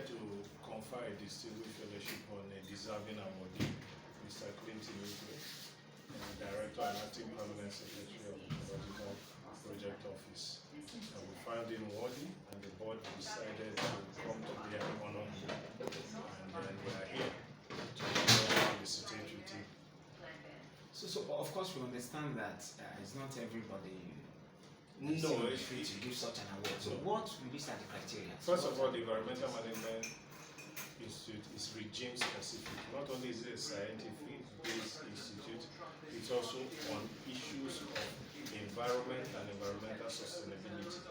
to confer a distinguished fellowship on a deserving awardee, Mr. Clinton Igwe, Director and Acting Permanent Secretary of the Ecological Project Office. And we found him worthy, and the board decided to come to be an honor him. And then we are here to felicitate with him. So of course we understand that it's not everybody No, it's free to give such an award. So what will be the criteria? First of all, the Environmental Management Institute is regime specific. Not only is it a scientific-based institute, it's also on issues of environment and environmental sustainability,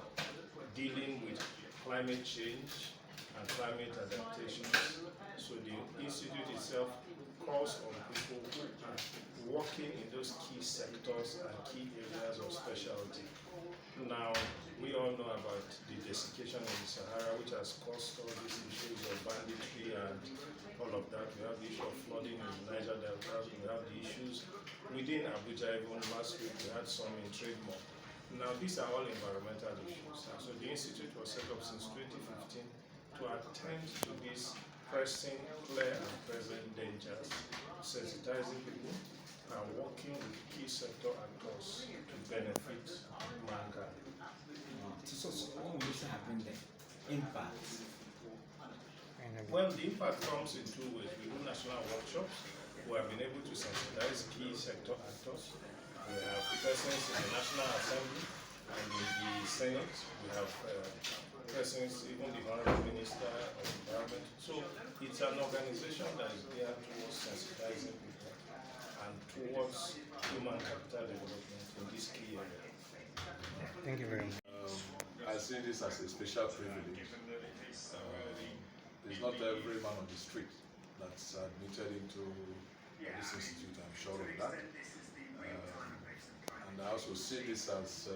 dealing with climate change and climate adaptations. So the institute itself calls on people who are working in those key sectors and key areas of specialty. Now, we all know about the desiccation of the Sahara, which has caused all these issues of banditry and all of that. We have the issue of flooding in the Niger Delta. We have the issues within Abuja. Even last week, we had some in Trademore. Now, these are all environmental issues. And so the institute was set up since 2015 to attend to these pressing, clear, and present dangers, sensitizing people, and working with key sector actors to benefit mankind. So what will you say have been the impact? Well, the impact comes in two ways. We do national workshops. We have been able to sensitize key sector actors. We have persons in the National Assembly and in the Senate. We have persons, even the Honorable Minister of Environment. So it's an organization that is there towards sensitizing people and towards human capital development in this key area. Thank you very much. I see this as a special privilege. It's not every man on the street that's admitted into this institute, I'm sure of that. And I also see this as a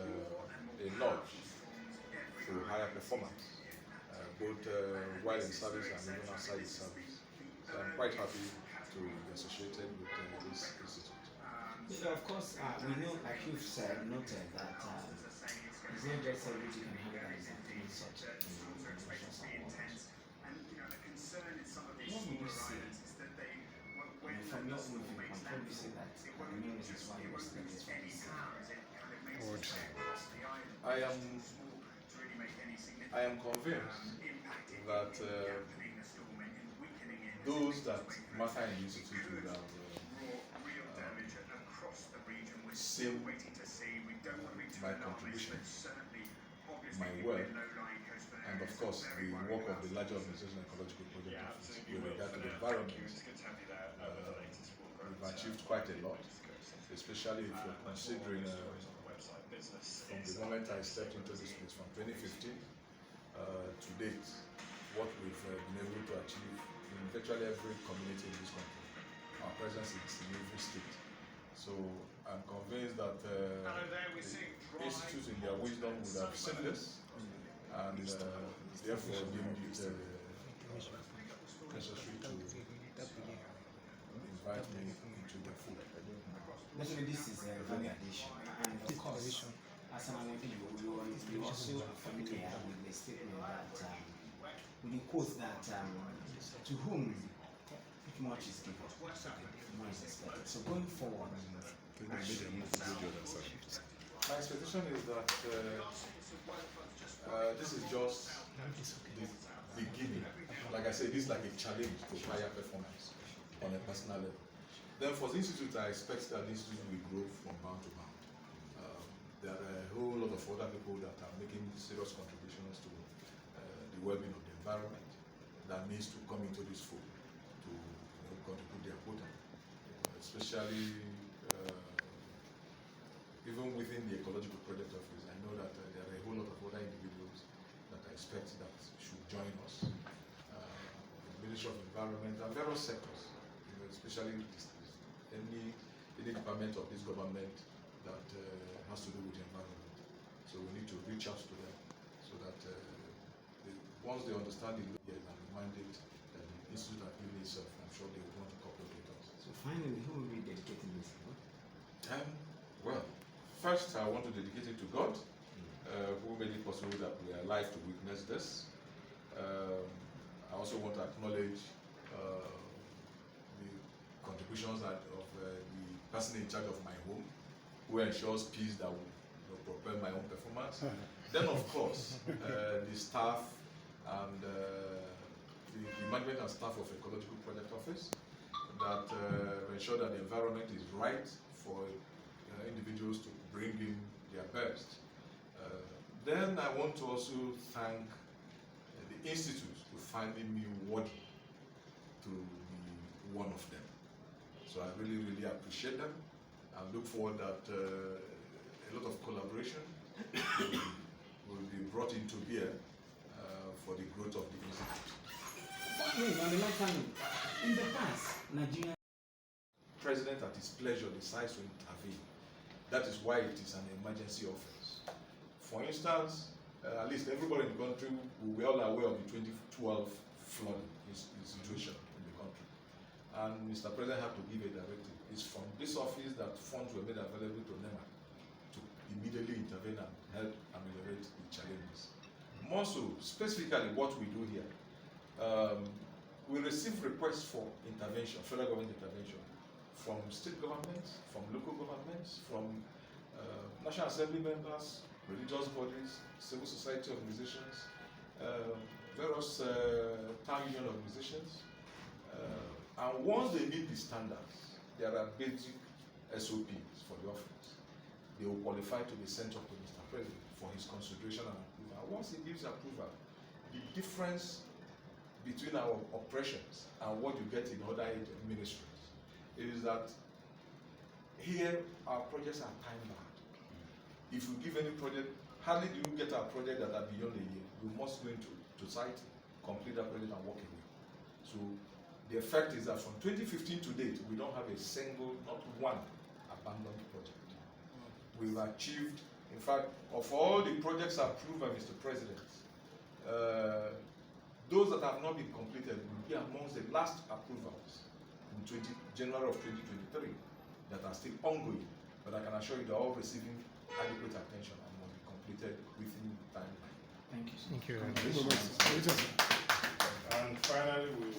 nudge to higher performance, both while in service and even outside the service. So I'm quite happy to be associated with this institute. So of course, we know, like you've said, noted that it's not just everybody can have that is attending such nations awards. What would you say? From your own view, I'd probably say that the main reasons why you were selected for this award. I am convinced that those that matter in the institute would have seen my contribution, my work, and of course the work of the larger organization Ecological Project Office with regard to the environment. We've achieved quite a lot, especially if you're considering from the moment I stepped into this place from 2015 to date, what we've been able to achieve in virtually every community in this country. Our presence is in every state. So I'm convinced that the institutes in their wisdom would have seen this and therefore deemed it necessary to invite me into the fold. Definitely, this is a value addition, and of course, as an awardee, you also familiar with the statement that with the quote that to whom much is given, much is expected. So going forward, my expectation is that this is just the beginning. Like I said, this is like a challenge to higher performance on a personal level. Then for the institute, I expect that the institute will grow from bound to bound. There are a whole lot of other people that are making serious contributions to the well-being of the environment that needs to come into this fold to contribute their quota, especially even within the Ecological Project Office. I know that there are a whole lot of other individuals that I expect that should join us. The Ministry of Environment and various sectors, especially any department of this government that has to do with the environment. So we need to reach out to them so that once they understand the law and the mandate that the institute has given itself, I'm sure they will want to cooperate with us. so finally, who will be dedicating this award? Well, first I want to dedicate it to God, who made it possible that we are alive to witness this. I also want to acknowledge the contributions of the person in charge of my home, who ensures peace that will propel my own performance. Then, of course, the staff and the management and staff of Ecological Project Office that ensure that the environment is right for individuals to bring in their best. Then I want to also thank the institute for finding me worthy to be one of them. So I really, really appreciate them and look forward that a lot of collaboration will be brought into bear for the growth of the institute. In the past, Nigeria President at his pleasure decides to intervene. That is why it is an emergency office. For instance, at least everybody in the country will be all aware of the 2012 flooding situation in the country. And Mr. President had to give a directive. It's from this office that funds were made available to NEMA to immediately intervene and help ameliorate the challenges. More so, specifically what we do here, we receive requests for intervention, federal government intervention, from state governments, from local governments, from National Assembly members, religious bodies, civil society organizations, various town union organizations. And once they meet the standards, there are basic SOPs for the office. They will qualify to be sent up to Mr. President for his consideration and approval. Once he gives approval, the difference between our operations and what you get in other ministries is that here our projects are time-bound. If you give any project, hardly do you get a project that are beyond a year. You must go into site, complete that project and walk away. So the effect is that from 2015 to date, we don't have a single, not one abandoned project. We've achieved, in fact, of all the projects approved by Mr. President, those that have not been completed will be amongst the last approvals in January of 2023 that are still ongoing. But I can assure you they're all receiving adequate attention and will be completed within the timeline. Thank you. Thank you very much. And finally, we